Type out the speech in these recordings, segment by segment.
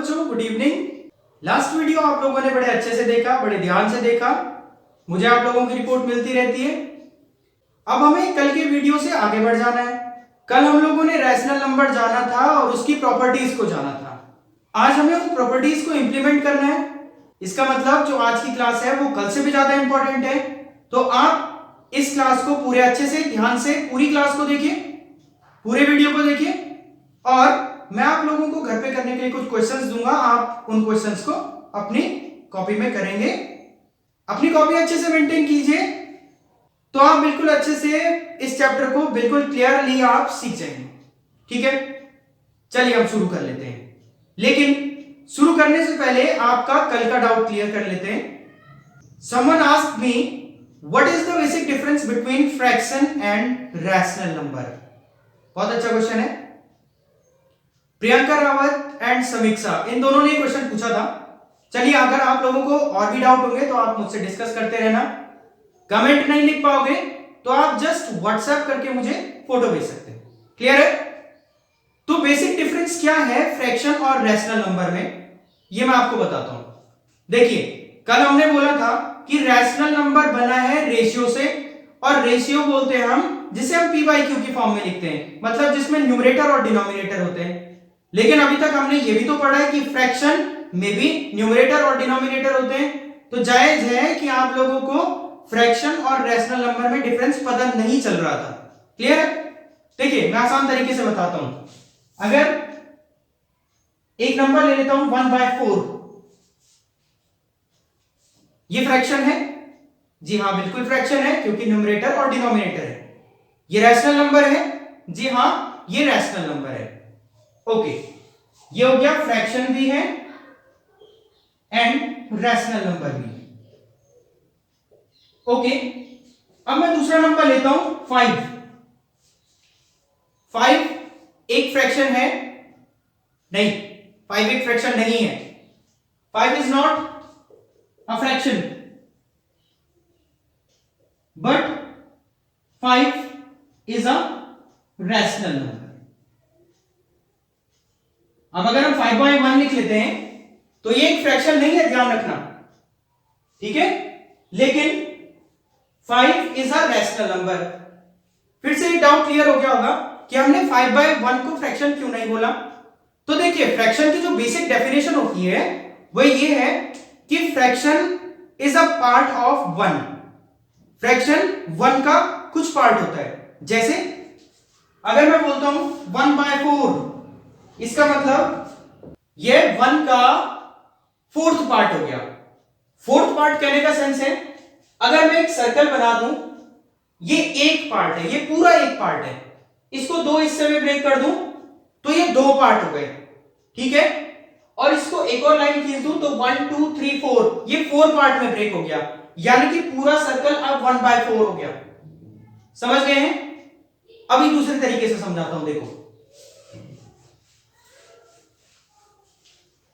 बच्चों, good evening. Last video आप लोगों ने बड़े अच्छे से देखा, बड़े ध्यान से देखा। मुझे आप लोगों की रिपोर्ट मिलती रहती है। अब हमें कल के वीडियो से आगे बढ़ जाना है। कल हम लोगों ने रैशनल नंबर जाना था और उसकी प्रॉपर्टीज को जाना था। आज हमें उन प्रॉपर्टीज को इंप्लीमेंट करना है। इसका मतलब जो आज की क्लास है वो कल से भी ज्यादा इंपॉर्टेंट है। तो आप इस क्लास को पूरे अच्छे से ध्यान से पूरी क्लास को देखिए, पूरे वीडियो को देखिए और मैं आप लोगों को घर पे करने के लिए कुछ क्वेश्चंस दूंगा। आप उन क्वेश्चंस को अपनी कॉपी में करेंगे। अपनी कॉपी अच्छे से मेंटेन कीजिए तो आप बिल्कुल अच्छे से इस चैप्टर को बिल्कुल क्लियरली आप सीख जाएंगे। ठीक है, चलिए हम शुरू कर लेते हैं। लेकिन शुरू करने से पहले आपका कल का डाउट क्लियर कर लेते हैं। Someone asked me what is the basic difference between fraction and rational number. बहुत अच्छा क्वेश्चन है। प्रियंका रावत एंड समीक्षा, इन दोनों ने क्वेश्चन पूछा था। चलिए, अगर आप लोगों को और भी डाउट होंगे तो आप मुझसे डिस्कस करते रहना। कमेंट नहीं लिख पाओगे तो आप जस्ट व्हाट्सएप करके मुझे फोटो भेज सकते हैं। क्लियर है? तो बेसिक डिफरेंस क्या है फ्रैक्शन और रैशनल नंबर में, ये मैं आपको बताता हूं। देखिए, कल हमने बोला था कि रैशनल नंबर बना है रेशियो से, और रेशियो बोलते हैं हम जिसे हम पी बाई क्यू की फॉर्म में लिखते हैं, मतलब जिसमें न्यूमरेटर और डिनोमिनेटर होते हैं। लेकिन अभी तक हमने ये भी तो पढ़ा है कि फ्रैक्शन में भी न्यूमरेटर और डिनोमिनेटर होते हैं। तो जायज है कि आप लोगों को फ्रैक्शन और रैशनल नंबर में डिफरेंस पता नहीं चल रहा था। क्लियर है? देखिए, मैं आसान तरीके से बताता हूं। अगर एक नंबर ले लेता हूं 1/4, ये फ्रैक्शन है। जी हां, बिल्कुल फ्रैक्शन है क्योंकि न्यूमरेटर और डिनोमिनेटर है। ये रैशनल नंबर है। जी हां, ये रैशनल नंबर है। ओके, ये हो गया फ्रैक्शन भी है एंड रैशनल नंबर भी है। ओके, अब मैं दूसरा नंबर लेता हूं 5। 5 एक फ्रैक्शन है? नहीं, 5 एक फ्रैक्शन नहीं है। 5 is not a fraction, but 5 is a rational number. अब अगर हम 5/1 लिख लेते हैं तो ये एक फ्रैक्शन नहीं है, ध्यान रखना। ठीक है, लेकिन 5 इज अ रैशनल नंबर। फिर से एक डाउट क्लियर हो गया होगा कि हमने 5/1 को फ्रैक्शन क्यों नहीं बोला। तो देखिए, फ्रैक्शन की जो बेसिक डेफिनेशन होती है वो ये है कि fraction is a part of 1। Fraction 1 का कुछ पार्ट होता है। जैसे अगर मैं बोलता हूं 1/4, इसका मतलब ये 1 का 4th पार्ट हो गया। 4th पार्ट कहने का सेंस है, अगर मैं एक सर्कल बना दूं, ये एक पार्ट है, ये पूरा एक पार्ट है। इसको 2 हिस्से में ब्रेक कर दूं तो ये 2 पार्ट हो गए। ठीक है, और इसको एक और लाइन खींच दूं तो 1 2 3 4, ये 4 पार्ट में ब्रेक हो गया। यानी कि पूरा सर्कल अब 1/4 हो गया। समझ गए हैं? अभी दूसरे तरीके से समझाता हूं। देखो,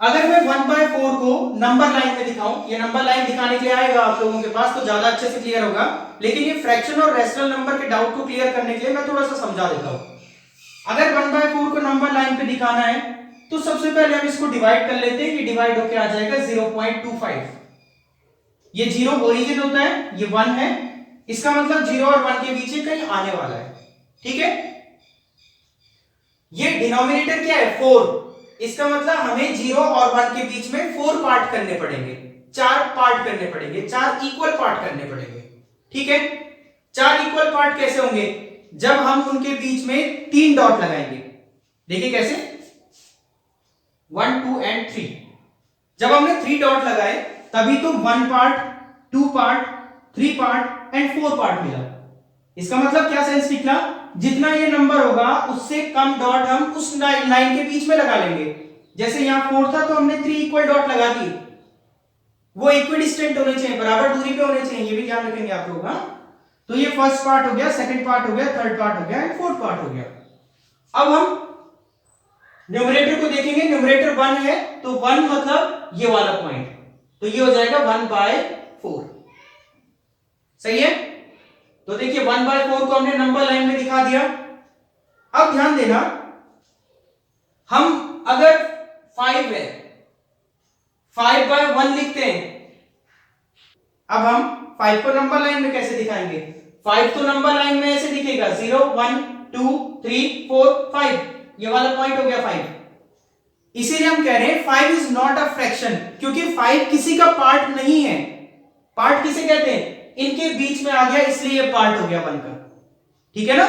अगर मैं 1/4 को नंबर लाइन में दिखाऊं, ये नंबर लाइन दिखाने के लिए आएगा आप लोगों के पास तो ज्यादा अच्छे से क्लियर होगा। लेकिन ये फ्रैक्शन और रैशनल नंबर के डाउट को क्लियर करने के लिए मैं थोड़ा सा समझा देता हूं। अगर 1/4 को नंबर लाइन पे दिखाना है तो सबसे पहले हम इसको डिवाइड कर लेते हैं। ये डिवाइड होकर आ जाएगा 0.25। ये 0 ओरिजिन होता है, ये 1 है। इसका मतलब 0 और 1 के बीच कहीं आने वाला है। ठीक है, ये डिनोमिनेटर क्या है? 4। इसका मतलब हमें 0 और 1 के बीच में 4 पार्ट करने पड़ेंगे, 4 पार्ट करने पड़ेंगे, 4 इक्वल पार्ट करने पड़ेंगे। ठीक है, 4 इक्वल पार्ट कैसे होंगे? जब हम उनके बीच में 3 डॉट लगाएंगे। देखिए कैसे, 1 2 एंड 3। जब हमने 3 डॉट लगाए तभी तो 1 part, 2 part, 3 part and 4 part मिला। इसका मतलब क्या सेंस निकला? जितना ये नंबर होगा उससे कम डॉट हम उस लाइन के बीच में लगा लेंगे। जैसे यहां 4 था तो हमने 3 इक्वल डॉट लगा दिए। वो इक्विडिस्टेंट होने चाहिए, बराबर दूरी पे होने चाहिए, ये भी ध्यान रखेंगे आप लोग। तो ये फर्स्ट पार्ट हो गया, सेकंड पार्ट हो गया, थर्ड पार्ट हो गया एंड फोर्थ पार्ट हो गया। अब हम न्यूमरेटर को देखेंगे। न्यूमरेटर 1 है तो 1 मतलब ये वाला पॉइंट, तो ये हो जाएगा 1/4। सही है? तो देखिए 1/4 को हमने नंबर लाइन में दिखा दिया। अब ध्यान देना, हम अगर 5 है 5/1 लिखते हैं। अब हम 5 को नंबर लाइन में कैसे दिखाएंगे? 5 तो नंबर लाइन में ऐसे दिखेगा 0 1 2 3 4 5, ये वाला पॉइंट हो गया 5। इसीलिए हम कह रहे हैं 5 इज नॉट अ फ्रैक्शन, क्योंकि 5 किसी का पार्ट नहीं है। पार्ट किसे कहते हैं? इनके बीच में आ गया इसलिए ये पार्ट हो गया 1 का, ठीक है ना?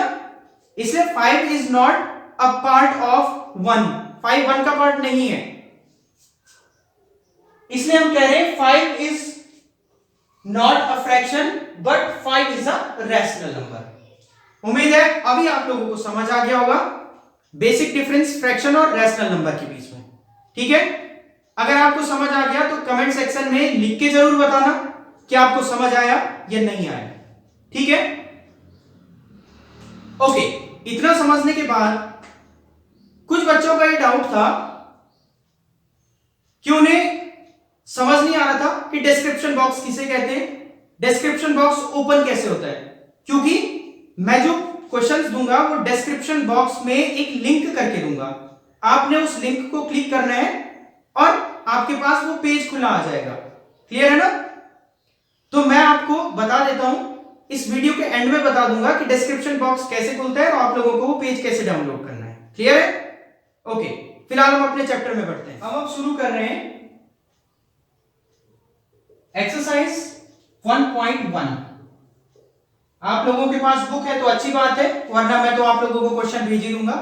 इसलिए 5 is not a part of 1, 5 1 का पार्ट नहीं है। इसलिए हम कह रहे हैं 5 is not a fraction but 5 is a rational number. उम्मीद है अभी आप लोगों को समझ आ गया होगा बेसिक डिफरेंस फ्रैक्शन और रैशनल नंबर के बीच में, ठीक है? अगर आपको समझ आ गया तो कमेंट सेक्शन में लिख के जरूर बताना कि आपको समझ आया या नहीं आया, ठीक है? ओके, इतना समझने के बाद कुछ बच्चों का ये डाउट था कि उन्हें समझ नहीं आ रहा था कि डिस्क्रिप्शन बॉक्स किसे कहते हैं, डिस्क्रिप्शन बॉक्स ओपन कैसे होता है। क्योंकि मैं जो क्वेश्चंस दूंगा वो डिस्क्रिप्शन बॉक्स में एक लिंक करके दूंगा, आपने उस लिंक को क्लिक करना है और आपके पास वो पेज खुला आ जाएगा। क्लियर है ना? तो मैं आपको बता देता हूं, इस वीडियो के एंड में बता दूंगा कि डिस्क्रिप्शन बॉक्स कैसे खुलता है और आप लोगों को वो पेज कैसे डाउनलोड करना है। क्लियर है? ओके, फिलहाल हम अपने चैप्टर में बढ़ते हैं। अब शुरू कर रहे हैं एक्सरसाइज 1.1। आप लोगों के पास बुक है तो अच्छी बात है, वरना मैं तो आप लोगों को क्वेश्चन भेज ही दूंगा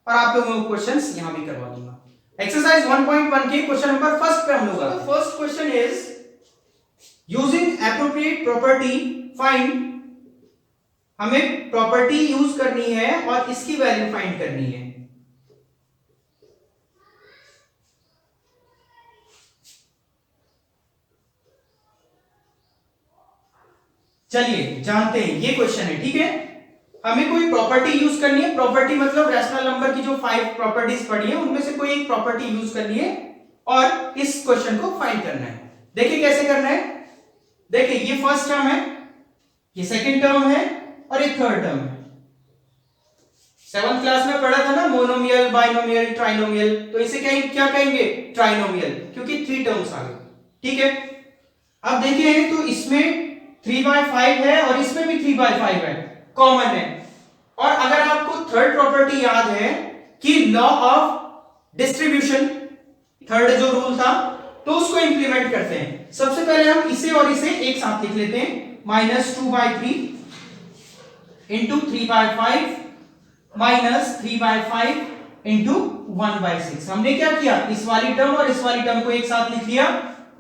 और आप लोगों को क्वेश्चंस यहां भी करवा दूंगा। एक्सरसाइज 1.1 के क्वेश्चन नंबर फर्स्ट पे हम लोग आते हैं। First question is using appropriate property find, हमें प्रॉपर्टी यूज करनी है और इसकी वैल्यू फाइंड करनी है। चलिए जानते हैं, ये क्वेश्चन है, ठीक है? हमें कोई प्रॉपर्टी यूज करनी है, प्रॉपर्टी मतलब रैशनल नंबर की जो 5 प्रॉपर्टीज पढ़ी है उनमें से कोई एक प्रॉपर्टी यूज करनी है और इस क्वेश्चन को फाइंड करना है। देखिए कैसे करना है। देखिए ये फर्स्ट टर्म है, ये सेकंड टर्म है और ये थर्ड टर्म है। 7th क्लास में पढ़ा था ना मोनोमियल, बाइनोमियल, ट्राइनोमियल, तो इसे क्या कहेंगे? ट्राइनोमियल, क्योंकि 3 टर्म्स आ गए, ठीक है? अब देखिए तो इसमें 3/5 है और इसमें भी 3/5 है, कॉमन है। और अगर आपको थर्ड प्रॉपर्टी याद है कि लॉ ऑफ डिस्ट्रीब्यूशन, थर्ड जो रूल था, तो उसको इंप्लीमेंट करते हैं। सबसे पहले हम इसे और इसे एक साथ लिख लेते हैं, -2/3 इंटू 3/5 माइनस 3/5 इंटू 1/6। हमने क्या किया, इस वाली टर्म और इस वाली टर्म को एक साथ लिख लिया,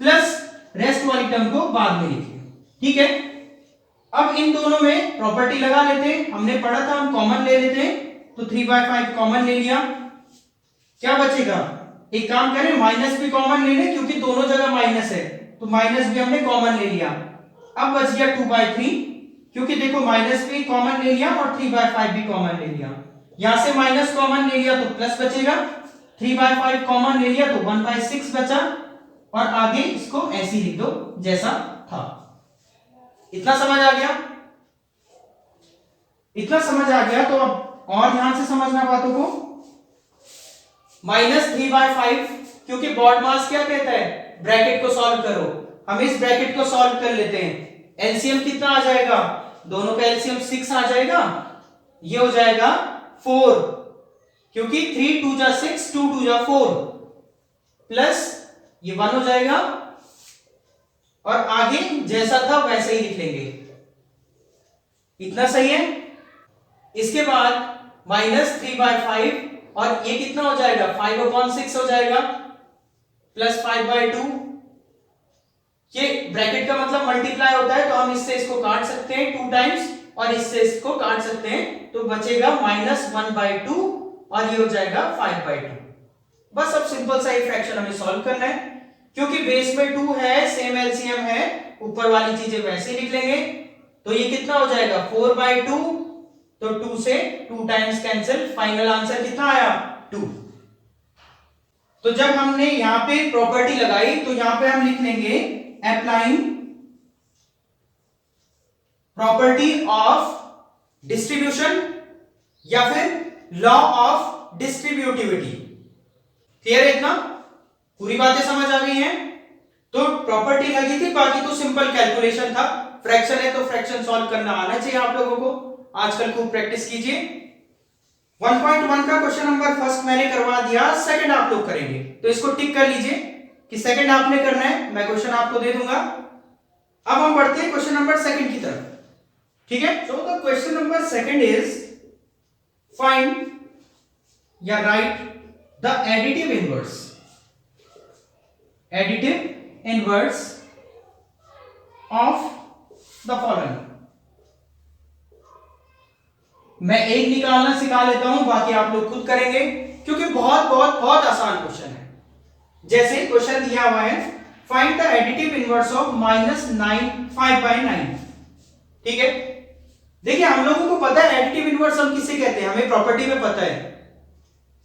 प्लस रेस्ट वाली टर्म को बाद में लिख लिया, ठीक है? अब इन दोनों में प्रॉपर्टी लगा लेते हैं, हमने पढ़ा था हम कॉमन ले लेते हैं, तो 3/5 कॉमन ले लिया, क्या बचेगा? एक काम करें, माइनस भी कॉमन ले लें क्योंकि दोनों जगह माइनस है, तो माइनस भी हमने कॉमन ले लिया। अब बच गया 2/3, क्योंकि देखो माइनस भी कॉमन ले लिया और 3/5 भी कॉमन ले लिया। यहां से माइनस कॉमन ले लिया तो प्लस बचेगा, 3/5 कॉमन ले लिया तो 1/6 बचा और आगे इसको ऐसे ही लिख दो जैसा था। इतना समझ आ गया? इतना समझ आ गया तो अब और ध्यान से समझना बातों को। -3/5, क्योंकि बॉड मास क्या कहता है, ब्रैकेट को सॉल्व करो, हम इस ब्रैकेट को सॉल्व कर लेते हैं। एलसीएम कितना आ जाएगा? दोनों का एलसीएम 6 आ जाएगा, ये हो जाएगा 4, क्योंकि 3 2 जा 6, 2 2 जा 4, प्लस ये 1 हो जाएगा और आगे जैसा था वैसे ही लिख लेंगे। इतना सही है? इसके बाद -3/5 और ये कितना हो जाएगा, 5/6 हो जाएगा, प्लस 5/2। ये ब्रैकेट का मतलब मल्टीप्लाई होता है, तो हम इससे इसको काट सकते हैं 2 टाइम्स और इससे इसको काट सकते हैं, तो बचेगा -1/2 और ये हो जाएगा 5/2। बस अब सिंपल सा एक फ्रैक्शन हमें सॉल्व करना है, क्योंकि बेस में 2 है, सेम एलसीएम है, ऊपर वाली चीजें वैसे ही लिख लेंगे। तो ये कितना हो जाएगा 4/2, तो 2 से 2 टाइम्स कैंसिल, फाइनल आंसर कितना आया 2। तो जब हमने यहां पे प्रॉपर्टी लगाई तो यहां पे हम लिख लेंगे अप्लाइंग प्रॉपर्टी ऑफ डिस्ट्रीब्यूशन या फिर लॉ ऑफ डिस्ट्रीब्यूटिविटी। क्लियर है? इतना पूरी बातें समझ आ गई हैं? तो प्रॉपर्टी लगी थी, बाकी तो सिंपल कैलकुलेशन था। फ्रैक्शन है तो फ्रैक्शन सॉल्व करना आना चाहिए आप लोगों को, आजकल खूब प्रैक्टिस कीजिए। 1.1 का क्वेश्चन नंबर फर्स्ट मैंने करवा दिया, सेकंड आप लोग करेंगे, तो इसको टिक कर लीजिए कि सेकंड आपने करना है, मैं क्वेश्चन आपको दे दूंगा। अब हम बढ़ते हैं क्वेश्चन नंबर सेकंड की तरफ, ठीक है। So the question number second is find या write the additive inverse, additive inverse of the following. मैं एक निकालना सिखा लेता हूं, बाकी आप लोग खुद करेंगे, क्योंकि बहुत बहुत बहुत आसान क्वेश्चन है। जैसे क्वेश्चन दिया हुआ है, find the additive inverse of -5/9, ठीक है। देखिए हम लोगों को पता है एडिटिव इनवर्स हम किसे कहते हैं, हमें प्रॉपर्टी में पता है।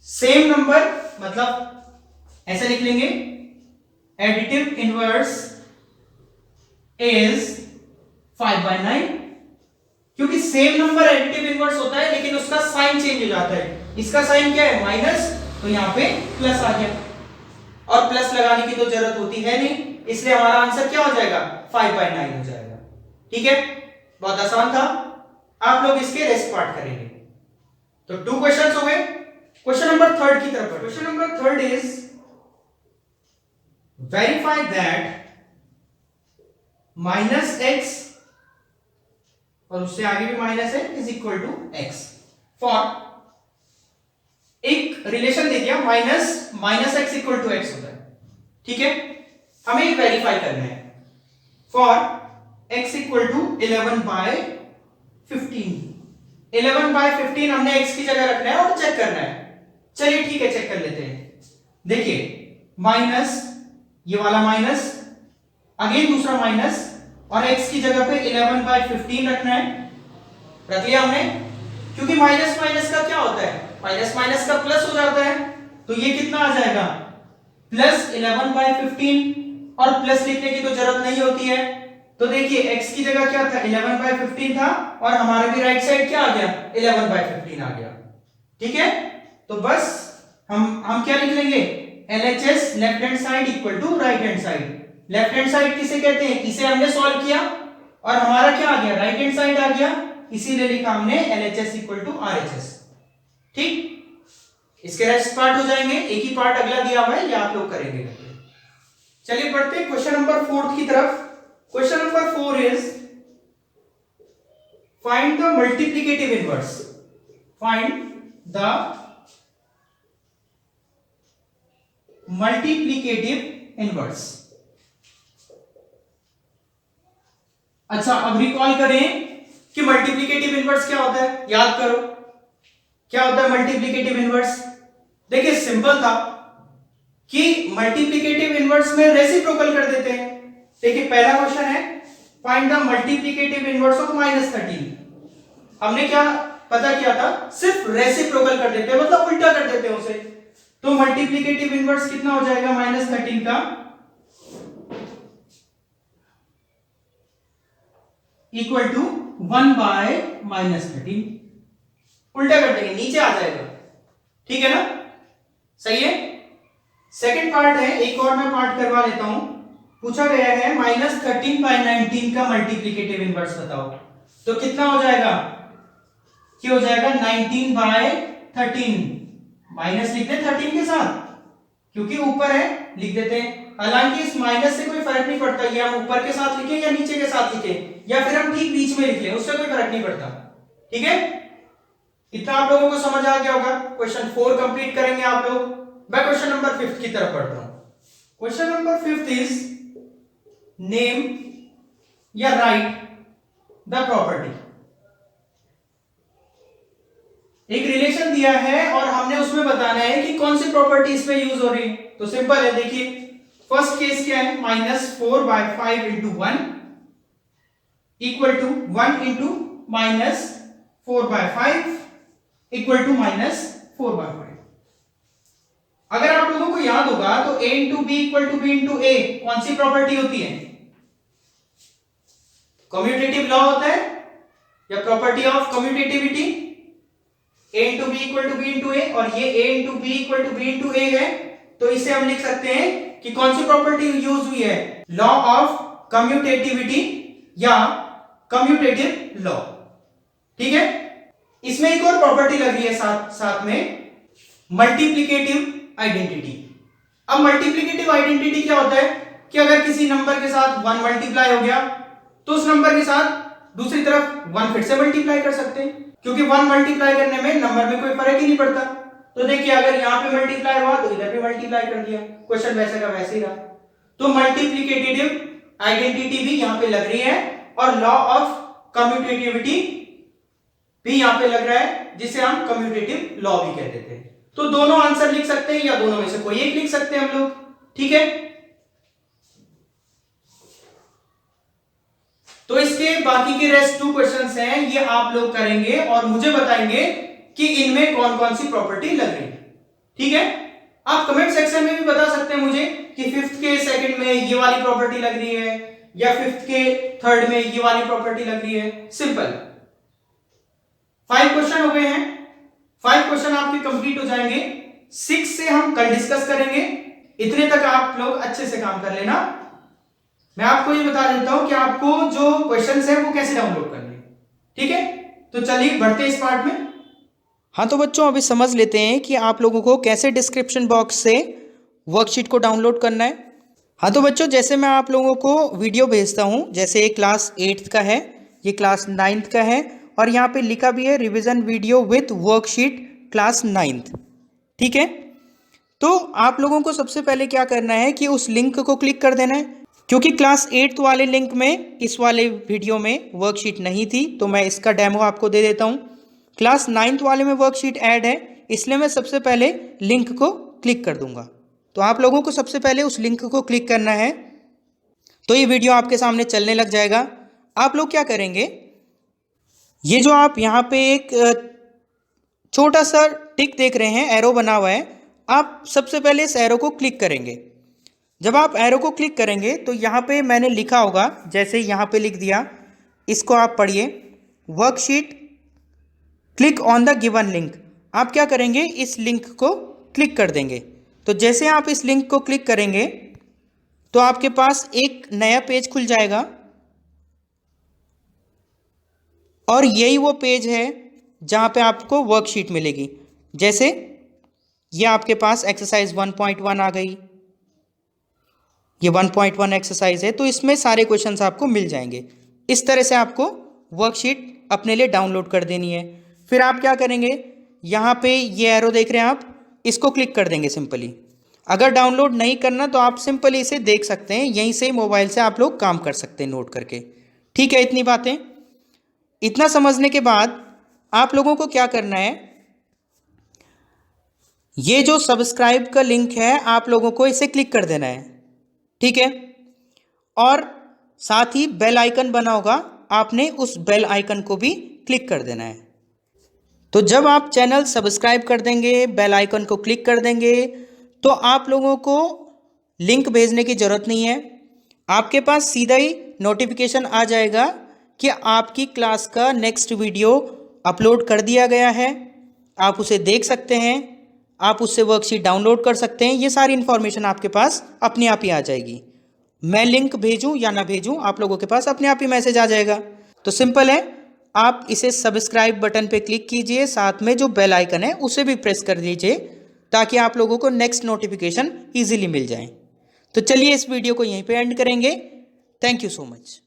सेम नंबर, मतलब ऐसे लिख लेंगे, एडिटिव इनवर्स इज 5/9, क्योंकि सेम नंबर एडिटिव इनवर्स होता है, लेकिन उसका साइन चेंज हो जाता है। इसका साइन क्या है, माइनस, तो यहां पे प्लस आ गया, और प्लस लगाने की तो जरूरत होती है नहीं, इसलिए हमारा आंसर क्या हो जाएगा, 5/9 हो जाएगा, ठीक है। बहुत आसान था, आप लोग इसके रेस्ट पार्ट करेंगे। तो 2 क्वेश्चंस हो गए। क्वेश्चन नंबर थर्ड की तरफ, question number third is verify that -x, और उससे आगे भी माइनस है, is equal to x for, एक रिलेशन दे दिया, minus x equal to x होता है, ठीक है। हमें वेरीफाई करना है फॉर x इक्वल टू 11/15, 11/15 हमने x की जगह रखना है और चेक करना है। चलिए ठीक है, चेक कर लेते हैं। देखिए माइनस, ये वाला माइनस, अगेन दूसरा माइनस, और x की जगह पे 11/15 रखना है, रख लिया हमने। क्योंकि माइनस माइनस का क्या होता है, माइनस माइनस का प्लस हो जाता है, तो ये कितना आ जाएगा, प्लस 11/15, और प्लस लिखने की तो जरूरत नहीं होती है। तो देखिए x की जगह क्या था, 11/15 था, और हमारे भी राइट साइड क्या आ गया, 11/15 आ गया, ठीक है। तो बस हम क्या लिख लेंगे, LHS left hand side equal to right hand side. Left hand side किसे कहते हैं, इसे हमने सॉल्व किया, और हमारा क्या आ गया, राइट हैंड साइड आ गया, इसीलिए लिखा हमने LHS इक्वल टू RHS, ठीक। इसके रेस्ट पार्ट हो जाएंगे, एक ही पार्ट अगला दिया हुआ है, ये आप लोग करेंगे। चलिए बढ़ते हैं क्वेश्चन नंबर 4 की तरफ। Question number 4 is find the multiplicative inverse, find the multiplicative inverse. अच्छा, अब रिकॉल करें कि मल्टीप्लिकेटिव इनवर्स क्या होता है, याद करो क्या होता है मल्टीप्लिकेटिव इनवर्स। देखिए सिंपल था कि मल्टीप्लिकेटिव इनवर्स में रेसिप्रोकल कर देते हैं। देखिए पहला क्वेश्चन है, find the multiplicative inverse of -13। हमने क्या पता किया था, सिर्फ रेसिप्रोकल कर देते हैं, मतलब उल्टा कर देते हैं उसे। तो मल्टीप्लिकेटिव इनवर्स कितना हो जाएगा -13 का, इक्वल टू 1/-13, उल्टा कर देंगे, नीचे आ जाएगा, ठीक है ना, सही है। सेकंड पार्ट है, एक और मैं पार्ट करवा लेता हूं। पूछा गया है -13/19 का मल्टीप्लिकेटिव इनवर्स बताओ, तो कितना हो जाएगा, क्या हो जाएगा 19/13, माइनस लिख दें 13 के साथ, क्योंकि ऊपर है लिख देते हैं। हालांकि इस माइनस से कोई फर्क नहीं पड़ता, ये हम ऊपर के साथ लिखें या नीचे के साथ लिखें, या फिर हम ठीक बीच में लिख लें, उससे कोई फर्क नहीं पड़ता, ठीक है। इतना आप लोगों को समझ आ गया होगा। क्वेश्चन 4 कंप्लीट करेंगे आप लोग। मैं क्वेश्चन नंबर 5 की तरफ बढ़ता हूं। क्वेश्चन नंबर 5 इज नेम या राइट द प्रॉपर्टी। एक रिलेशन दिया है और हमने उसमें बताना है कि कौन सी प्रॉपर्टी इसमें यूज हो रही है। तो सिंपल है, देखिए फर्स्ट केस क्या है, -4/5 × 1 इक्वल टू 1 × -4/5 इक्वल टू -4/5। अगर आप लोगों को याद होगा तो a × b equal to b × a कौन सी प्रॉपर्टी होती है, कम्यूटेटिव लॉ होता है या property of commutativity. a × b equal to b × a, और ये a × b equal to b × a है, तो इसे हम लिख सकते हैं कि कौन सी प्रॉपर्टी यूज हुई है, लॉ ऑफ कम्यूटेटिविटी या कम्यूटेटिव लॉ। ठीक है, इसमें एक और प्रॉपर्टी लग रही है साथ में, मल्टीप्लिकेटिव आइडेंटिटी। अब मल्टीप्लिकेटिव आइडेंटिटी क्या होता है कि अगर किसी नंबर के साथ 1 मल्टीप्लाई हो गया तो उस नंबर के साथ दूसरी तरफ 1 फिर से मल्टीप्लाई कर सकते हैं, क्योंकि 1 मल्टीप्लाई करने में नंबर में कोई फर्क ही नहीं पड़ता। तो देखिए अगर यहाँ पे मल्टीप्लाई हुआ तो इधर भी मल्टीप्लाई कर दिया, क्वेश्चन वैसे का वैसे ही रहा। तो मल्टीप्लिकेटिव आइडेंटिटी भी यहाँ पे लग रही है और लॉ ऑफ कम्यूटेटिविटी भी यहाँ पे लग रहा है, जिसे हम कम्यूटेटिव लॉ भी कह देते हैं। तो दोनों आंसर लिख सकते हैं या दोनों में से कोई एक लिख सकते हैं हम लोग। ठीक है, तो इसके बाकी के रेस्ट 2 क्वेश्चंस हैं, ये आप लोग करेंगे और मुझे बताएंगे कि इनमें कौन कौन सी प्रॉपर्टी लग रही है। ठीक है, आप कमेंट सेक्शन में भी बता सकते हैं मुझे कि 5th के सेकंड में ये वाली प्रॉपर्टी लग रही है या 5th के थर्ड में ये वाली प्रॉपर्टी लग रही है। सिंपल 5 क्वेश्चन हो गए हैं, 5 क्वेश्चन आपके कंप्लीट हो जाएंगे। 6 से हम कल डिस्कस करेंगे। इतने तक आप लोग अच्छे से काम कर लेना। मैं आपको ये बता देता हूं कि आपको जो क्वेश्चंस हैं वो कैसे डाउनलोड करने हैं। ठीक है, तो चलिए बढ़ते हैं इस पार्ट में। हाँ तो बच्चों अभी समझ लेते हैं कि आप लोगों को कैसे डिस्क्रिप्शन बॉक्स से वर्कशीट को डाउनलोड करना है। हाँ तो बच्चों जैसे मैं आप लोगों को वीडियो भेजता हूँ, जैसे ये क्लास 8th का है, ये क्लास 9th का है और यहाँ पे लिखा भी है revision video with worksheet class 9th। ठीक है, तो आप लोगों को सबसे पहले क्या करना है कि उस लिंक को क्लिक कर देना है, क्योंकि क्लास 8th वाले लिंक में इस वाले वीडियो में वर्कशीट नहीं थी, तो मैं इसका डेमो आपको दे देता हूँ। क्लास 9th वाले में वर्कशीट ऐड है, इसलिए मैं सबसे पहले लिंक को क्लिक कर दूंगा। तो आप लोगों को सबसे पहले उस लिंक को क्लिक करना है, तो ये वीडियो आपके सामने चलने लग जाएगा। आप लोग क्या करेंगे, ये जो आप यहाँ पे एक छोटा सा टिक देख रहे हैं, एरो बना हुआ है, आप सबसे पहले इस एरो को क्लिक करेंगे। जब आप एरो को क्लिक करेंगे तो यहाँ पे मैंने लिखा होगा, जैसे यहाँ पे लिख दिया, इसको आप पढ़िए, worksheet click on the given link. आप क्या करेंगे, इस लिंक को क्लिक कर देंगे। तो जैसे आप इस लिंक को क्लिक करेंगे तो आपके पास एक नया पेज खुल जाएगा और यही वो पेज है जहाँ पे आपको वर्कशीट मिलेगी। जैसे ये आपके पास एक्सरसाइज 1.1 आ गई, ये 1.1 एक्सरसाइज है, तो इसमें सारे क्वेश्चंस आपको मिल जाएंगे। इस तरह से आपको वर्कशीट अपने लिए डाउनलोड कर देनी है। फिर आप क्या करेंगे, यहाँ पे ये एरो देख रहे हैं आप, इसको क्लिक कर देंगे सिंपली। अगर डाउनलोड नहीं करना तो आप सिंपली इसे देख सकते हैं, यहीं से मोबाइल से आप लोग काम कर सकते हैं नोट करके। ठीक है, इतनी बातें, इतना समझने के बाद आप लोगों को क्या करना है, ये जो सब्सक्राइब का लिंक है आप लोगों को इसे क्लिक कर देना है। ठीक है, और साथ ही बेल आइकन बना होगा, आपने उस बेल आइकन को भी क्लिक कर देना है। तो जब आप चैनल सब्सक्राइब कर देंगे, बेल आइकन को क्लिक कर देंगे, तो आप लोगों को लिंक भेजने की ज़रूरत नहीं है। आपके पास सीधा ही नोटिफिकेशन आ जाएगा कि आपकी क्लास का नेक्स्ट वीडियो अपलोड कर दिया गया है। आप उसे देख सकते हैं, आप उससे वर्कशीट डाउनलोड कर सकते हैं। ये सारी इन्फॉर्मेशन आपके पास अपने आप ही आ जाएगी। मैं लिंक भेजूं या ना भेजूं, आप लोगों के पास अपने आप ही मैसेज आ जाएगा। तो सिंपल है, आप इसे सब्सक्राइब बटन पे क्लिक कीजिए, साथ में जो बेल आइकन है उसे भी प्रेस कर दीजिए, ताकि आप लोगों को नेक्स्ट नोटिफिकेशन ईजिली मिल जाए। तो चलिए इस वीडियो को यहीं पे एंड करेंगे। Thank you so much.